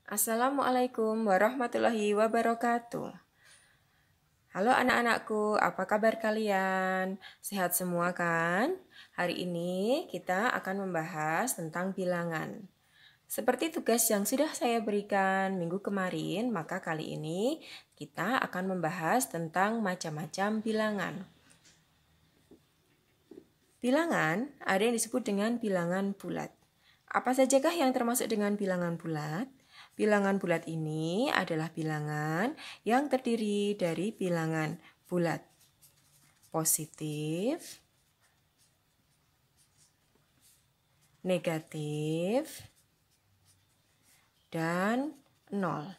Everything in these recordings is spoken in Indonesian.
Assalamualaikum warahmatullahi wabarakatuh. Halo anak-anakku, apa kabar kalian? Sehat semua kan? Hari ini kita akan membahas tentang bilangan. Seperti tugas yang sudah saya berikan minggu kemarin, maka kali ini kita akan membahas tentang macam-macam bilangan. Bilangan ada yang disebut dengan bilangan bulat. Apa sajakah yang termasuk dengan bilangan bulat? Bilangan bulat ini adalah bilangan yang terdiri dari bilangan bulat positif, negatif, dan 0.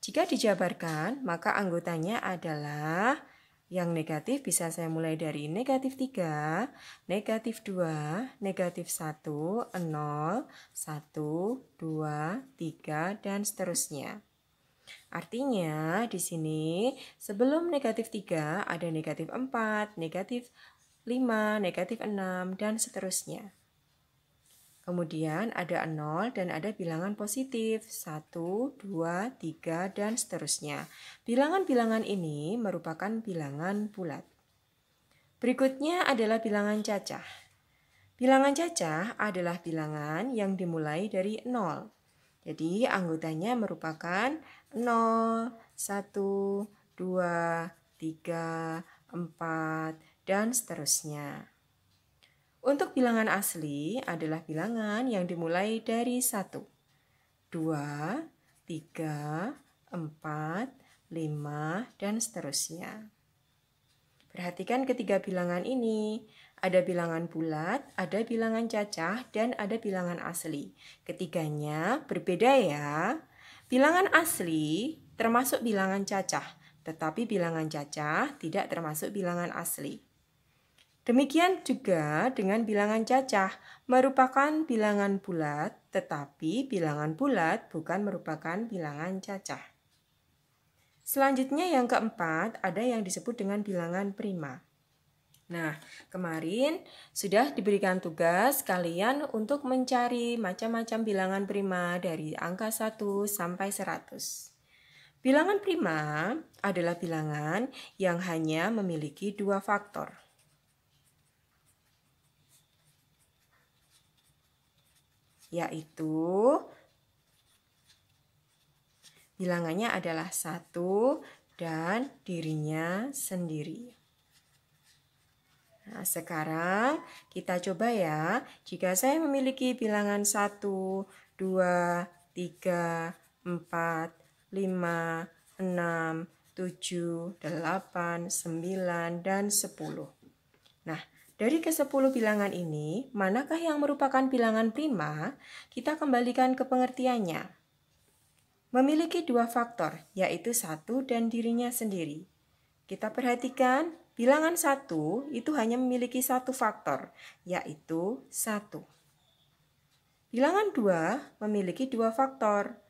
Jika dijabarkan, maka anggotanya adalah yang negatif bisa saya mulai dari negatif 3, negatif 2, negatif 1, 0, 1, 2, 3, dan seterusnya. Artinya di sini sebelum negatif 3 ada negatif 4, negatif 5, negatif 6, dan seterusnya. Kemudian ada 0 dan ada bilangan positif 1, 2, 3, dan seterusnya. Bilangan-bilangan ini merupakan bilangan bulat. Berikutnya adalah bilangan cacah. Bilangan cacah adalah bilangan yang dimulai dari 0. Jadi anggotanya merupakan 0, 1, 2, 3, 4, dan seterusnya. Untuk bilangan asli adalah bilangan yang dimulai dari 1, 2, 3, 4, 5, dan seterusnya. Perhatikan ketiga bilangan ini. Ada bilangan bulat, ada bilangan cacah, dan ada bilangan asli. Ketiganya berbeda ya. Bilangan asli termasuk bilangan cacah, tetapi bilangan cacah tidak termasuk bilangan asli. Demikian juga dengan bilangan cacah, merupakan bilangan bulat, tetapi bilangan bulat bukan merupakan bilangan cacah. Selanjutnya yang keempat, ada yang disebut dengan bilangan prima. Nah, kemarin sudah diberikan tugas kalian untuk mencari macam-macam bilangan prima dari angka 1 sampai 100. Bilangan prima adalah bilangan yang hanya memiliki 2 faktor. Yaitu bilangannya adalah 1 dan dirinya sendiri. Nah, sekarang kita coba ya. Jika saya memiliki bilangan 1, 2, 3, 4, 5, 6, 7, 8, 9, dan 10. Nah, dari ke-10 bilangan ini, manakah yang merupakan bilangan prima? Kita kembalikan ke pengertiannya. Memiliki 2 faktor, yaitu 1 dan dirinya sendiri. Kita perhatikan, bilangan 1 itu hanya memiliki 1 faktor, yaitu 1. Bilangan 2 memiliki 2 faktor,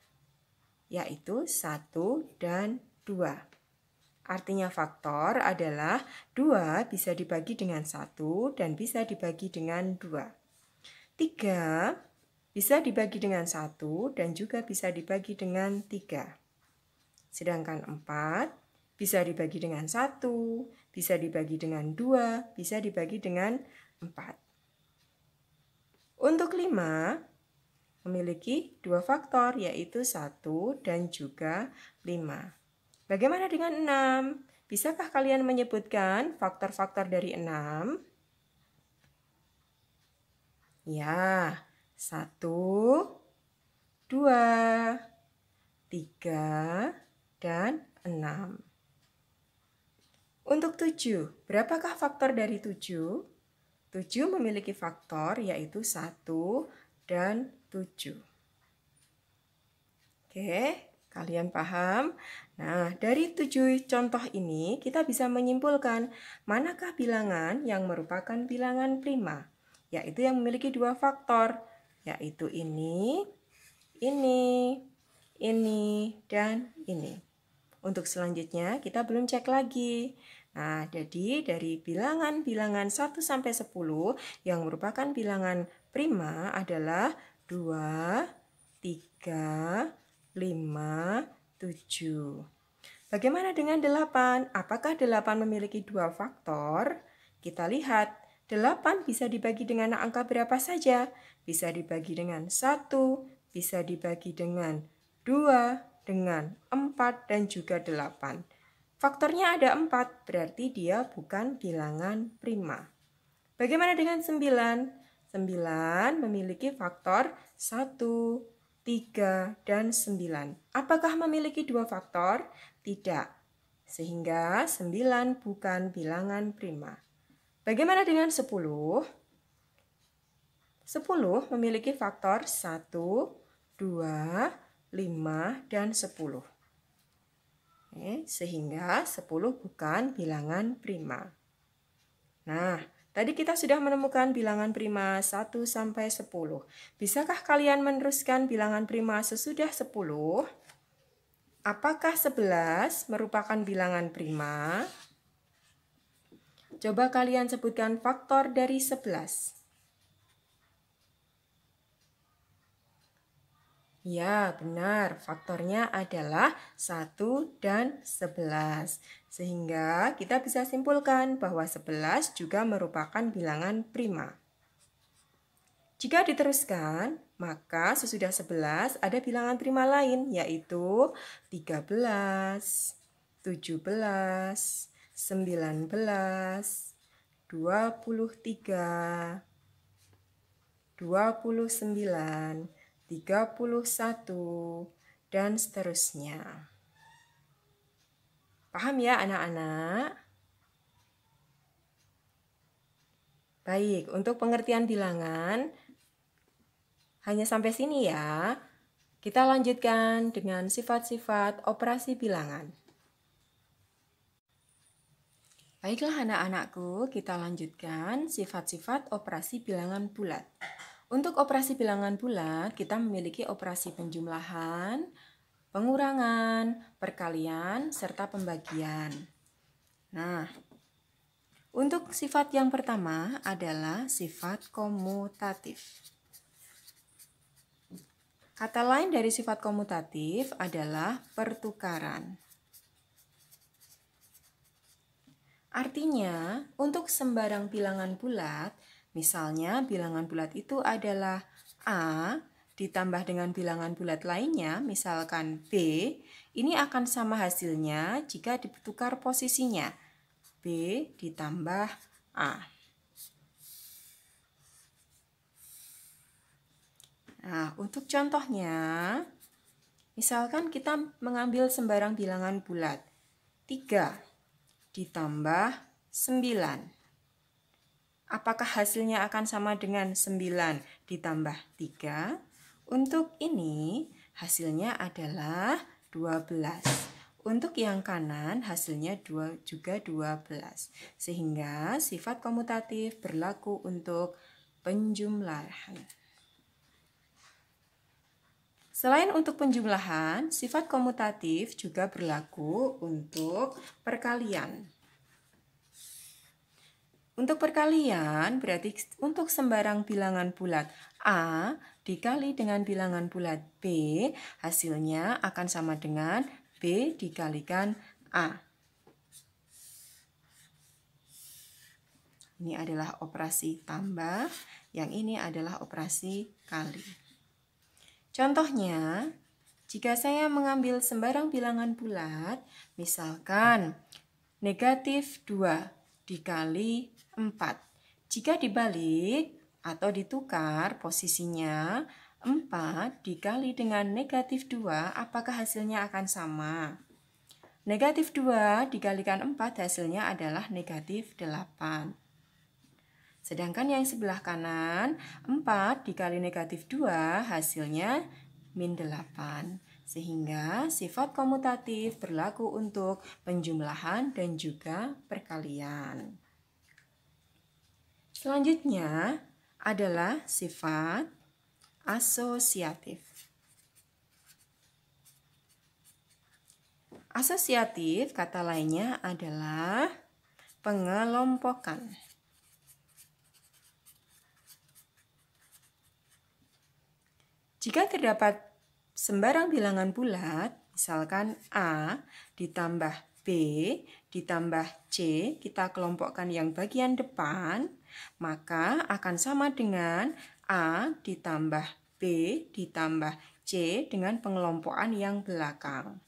yaitu 1 dan 2. Artinya faktor adalah 2 bisa dibagi dengan 1 dan bisa dibagi dengan 2. 3 bisa dibagi dengan 1 dan juga bisa dibagi dengan 3. Sedangkan 4 bisa dibagi dengan 1, bisa dibagi dengan 2, bisa dibagi dengan 4. Untuk 5 memiliki 2 faktor, yaitu 1 dan juga 5. Bagaimana dengan 6? Bisakah kalian menyebutkan faktor-faktor dari 6? Ya, 1, 2, 3, dan 6. Untuk 7, berapakah faktor dari 7? 7 memiliki faktor yaitu 1 dan 7. Oke. Kalian paham? Nah, dari 7 contoh ini kita bisa menyimpulkan manakah bilangan yang merupakan bilangan prima, yaitu yang memiliki 2 faktor, yaitu ini, dan ini. Untuk selanjutnya kita belum cek lagi. Nah, jadi dari bilangan-bilangan 1 sampai 10 yang merupakan bilangan prima adalah 2, 3, 5, 7. Bagaimana dengan 8? Apakah 8 memiliki 2 faktor? Kita lihat, 8 bisa dibagi dengan angka berapa saja? Bisa dibagi dengan 1, bisa dibagi dengan 2, dengan 4, dan juga 8. Faktornya ada 4, berarti dia bukan bilangan prima. Bagaimana dengan 9? 9 memiliki faktor 1, 3, dan 9. Apakah memiliki 2 faktor? Tidak. Sehingga 9 bukan bilangan prima. Bagaimana dengan 10? 10 memiliki faktor 1, 2, 5, dan 10. Sehingga 10 bukan bilangan prima. Nah, tadi kita sudah menemukan bilangan prima 1 sampai 10. Bisakah kalian meneruskan bilangan prima sesudah 10? Apakah 11 merupakan bilangan prima? Coba kalian sebutkan faktor dari 11. Ya, benar. Faktornya adalah 1 dan 11. Sehingga kita bisa simpulkan bahwa 11 juga merupakan bilangan prima. Jika diteruskan, maka sesudah 11 ada bilangan prima lain, yaitu 13, 17, 19, 23, 29, 31, dan seterusnya. Paham ya anak-anak? Baik, untuk pengertian bilangan hanya sampai sini ya. Kita lanjutkan dengan sifat-sifat operasi bilangan. Baiklah anak-anakku, kita lanjutkan sifat-sifat operasi bilangan bulat. Untuk operasi bilangan bulat, kita memiliki operasi penjumlahan, pengurangan, perkalian, serta pembagian. Nah, untuk sifat yang pertama adalah sifat komutatif. Kata lain dari sifat komutatif adalah pertukaran. Artinya, untuk sembarang bilangan bulat, misalnya bilangan bulat itu adalah A ditambah dengan bilangan bulat lainnya, misalkan B, ini akan sama hasilnya jika ditukar posisinya. B ditambah A. Nah, untuk contohnya, misalkan kita mengambil sembarang bilangan bulat. 3 ditambah 9. Apakah hasilnya akan sama dengan 9 ditambah 3? Untuk ini, hasilnya adalah 12. Untuk yang kanan, hasilnya juga 12. Sehingga sifat komutatif berlaku untuk penjumlahan. Selain untuk penjumlahan, sifat komutatif juga berlaku untuk perkalian. Untuk perkalian, berarti untuk sembarang bilangan bulat A dikali dengan bilangan bulat B, hasilnya akan sama dengan B dikalikan A. Ini adalah operasi tambah, yang ini adalah operasi kali. Contohnya, jika saya mengambil sembarang bilangan bulat, misalkan negatif 2 dikali 4. Jika dibalik atau ditukar posisinya, 4 dikali dengan negatif 2, apakah hasilnya akan sama? Negatif 2 dikalikan 4 hasilnya adalah negatif 8. Sedangkan yang sebelah kanan, 4 dikali negatif 2 hasilnya min 8. Sehingga sifat komutatif berlaku untuk penjumlahan dan juga perkalian. Selanjutnya adalah sifat asosiatif. Asosiatif kata lainnya adalah pengelompokan. Jika terdapat sembarang bilangan bulat, misalkan A ditambah B ditambah C, kita kelompokkan yang bagian depan, maka akan sama dengan A ditambah B ditambah C dengan pengelompokan yang belakang.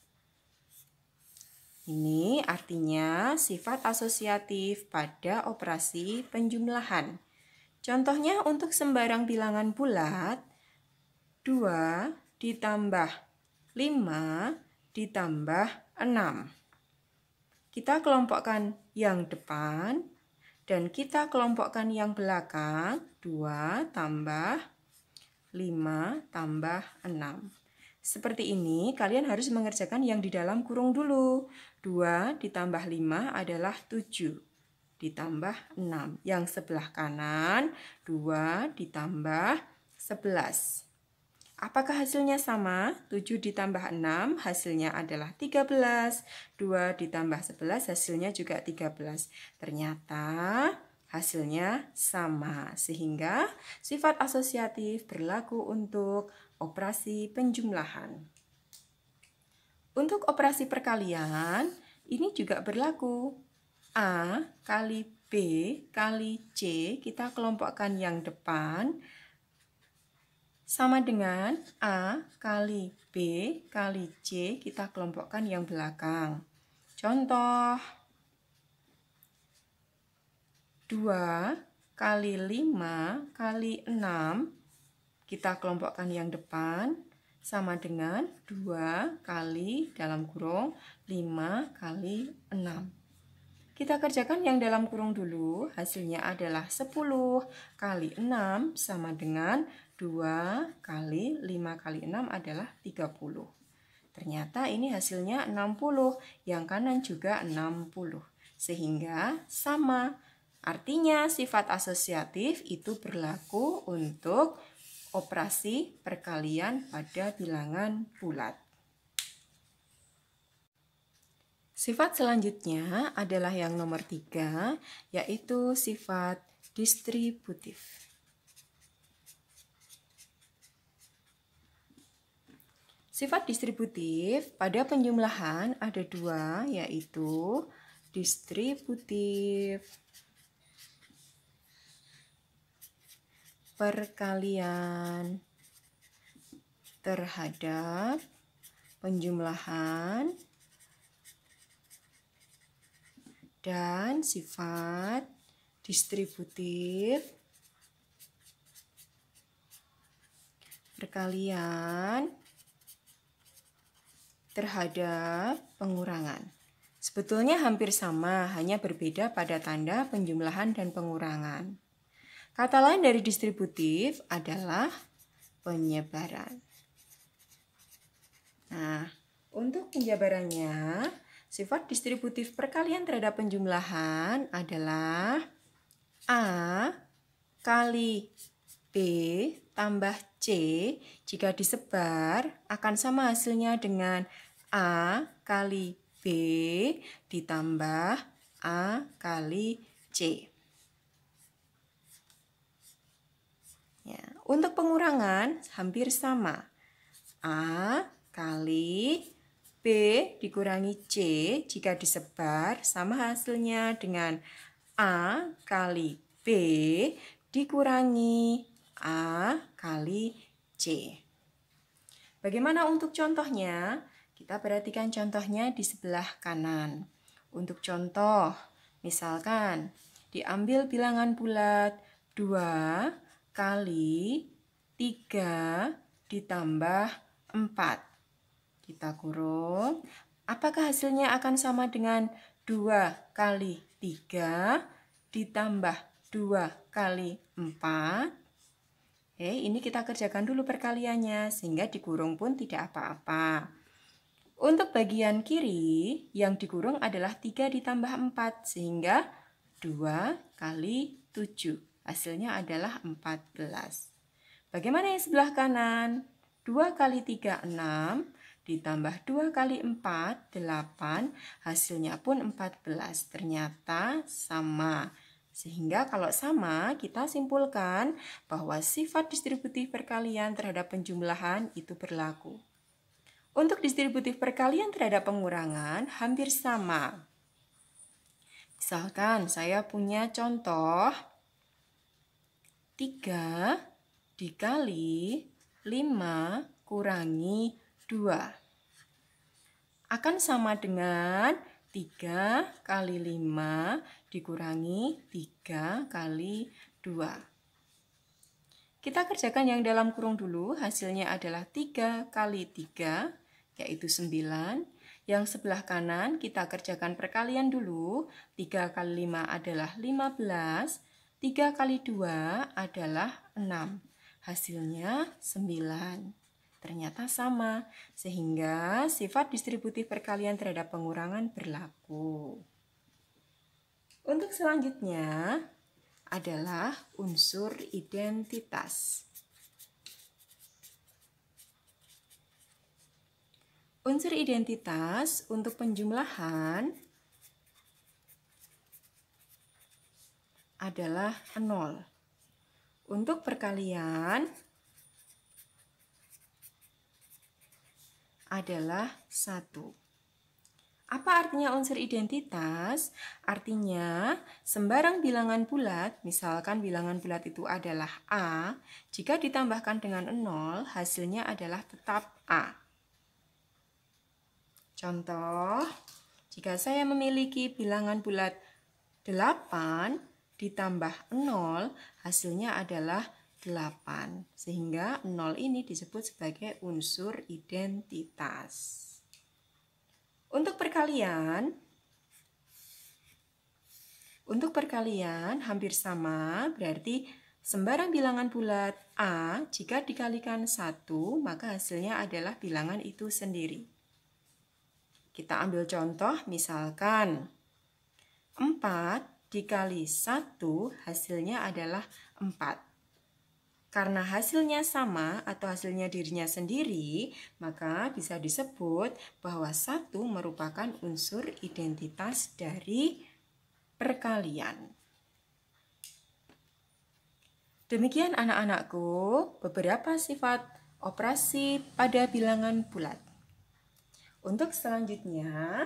Ini artinya sifat asosiatif pada operasi penjumlahan. Contohnya untuk sembarang bilangan bulat, 2 ditambah 5 ditambah 6. Kita kelompokkan yang depan dan kita kelompokkan yang belakang, 2 tambah 5 tambah 6. Seperti ini, kalian harus mengerjakan yang di dalam kurung dulu. 2 ditambah 5 adalah 7 ditambah 6. Yang sebelah kanan, 2 ditambah 11. Apakah hasilnya sama? 7 ditambah 6 hasilnya adalah 13. 2 ditambah 11 hasilnya juga 13. Ternyata hasilnya sama, sehingga sifat asosiatif berlaku untuk operasi penjumlahan. Untuk operasi perkalian, ini juga berlaku. A kali B kali C, kita kelompokkan yang depan, sama dengan A kali B kali C, kita kelompokkan yang belakang. Contoh, 2 kali 5 kali 6, kita kelompokkan yang depan, sama dengan 2 kali dalam kurung 5 kali 6. Kita kerjakan yang dalam kurung dulu, hasilnya adalah 10 kali 6 sama dengan 2 kali 5 kali 6 adalah 30. Ternyata ini hasilnya 60, yang kanan juga 60. Sehingga sama. Artinya sifat asosiatif itu berlaku untuk operasi perkalian pada bilangan bulat. Sifat selanjutnya adalah yang nomor 3, yaitu sifat distributif. Sifat distributif pada penjumlahan ada 2, yaitu distributif perkalian terhadap penjumlahan dan sifat distributif perkalian terhadap pengurangan. Sebetulnya hampir sama, hanya berbeda pada tanda penjumlahan dan pengurangan. Kata lain dari distributif adalah penyebaran. Nah, untuk penjabarannya, sifat distributif perkalian terhadap penjumlahan adalah A kali B tambah C jika disebar akan sama hasilnya dengan A kali B ditambah A kali C. Ya, untuk pengurangan hampir sama. A kali B dikurangi C jika disebar sama hasilnya dengan A kali B dikurangi A kali C. Bagaimana untuk contohnya? Kita perhatikan contohnya di sebelah kanan. Untuk contoh, misalkan diambil bilangan bulat 2 kali 3 ditambah 4. Kita kurung, apakah hasilnya akan sama dengan 2 kali 3 ditambah 2 kali 4? Ini kita kerjakan dulu perkaliannya, sehingga dikurung pun tidak apa-apa. Untuk bagian kiri, yang dikurung adalah 3 ditambah 4, sehingga 2 kali 7. Hasilnya adalah 14. Bagaimana yang sebelah kanan? 2 kali 3, 6. Ditambah 2 kali 4, 8, hasilnya pun 14. Ternyata sama. Sehingga kalau sama, kita simpulkan bahwa sifat distributif perkalian terhadap penjumlahan itu berlaku. Untuk distributif perkalian terhadap pengurangan hampir sama. Misalkan saya punya contoh 3 dikali 5 kurangi 2. Akan sama dengan 3 kali 5 dikurangi 3 kali 2. Kita kerjakan yang dalam kurung dulu, hasilnya adalah 3 kali 3, yaitu 9. Yang sebelah kanan kita kerjakan perkalian dulu, 3 kali 5 adalah 15, 3 kali 2 adalah 6. Hasilnya 9. Ternyata sama, sehingga sifat distributif perkalian terhadap pengurangan berlaku. Untuk selanjutnya adalah unsur identitas. Unsur identitas untuk penjumlahan adalah 0. Untuk perkalian adalah 1. Apa artinya unsur identitas? Artinya, sembarang bilangan bulat, misalkan bilangan bulat itu adalah A, jika ditambahkan dengan 0, hasilnya adalah tetap A. Contoh, jika saya memiliki bilangan bulat 8 ditambah 0, hasilnya adalah 8. Sehingga 0 ini disebut sebagai unsur identitas. Untuk perkalian hampir sama, berarti sembarang bilangan bulat A jika dikalikan 1, maka hasilnya adalah bilangan itu sendiri. Kita ambil contoh, misalkan 4 dikali 1 hasilnya adalah 4. Karena hasilnya sama atau hasilnya dirinya sendiri, maka bisa disebut bahwa 1 merupakan unsur identitas dari perkalian. Demikian anak-anakku, beberapa sifat operasi pada bilangan bulat. Untuk selanjutnya,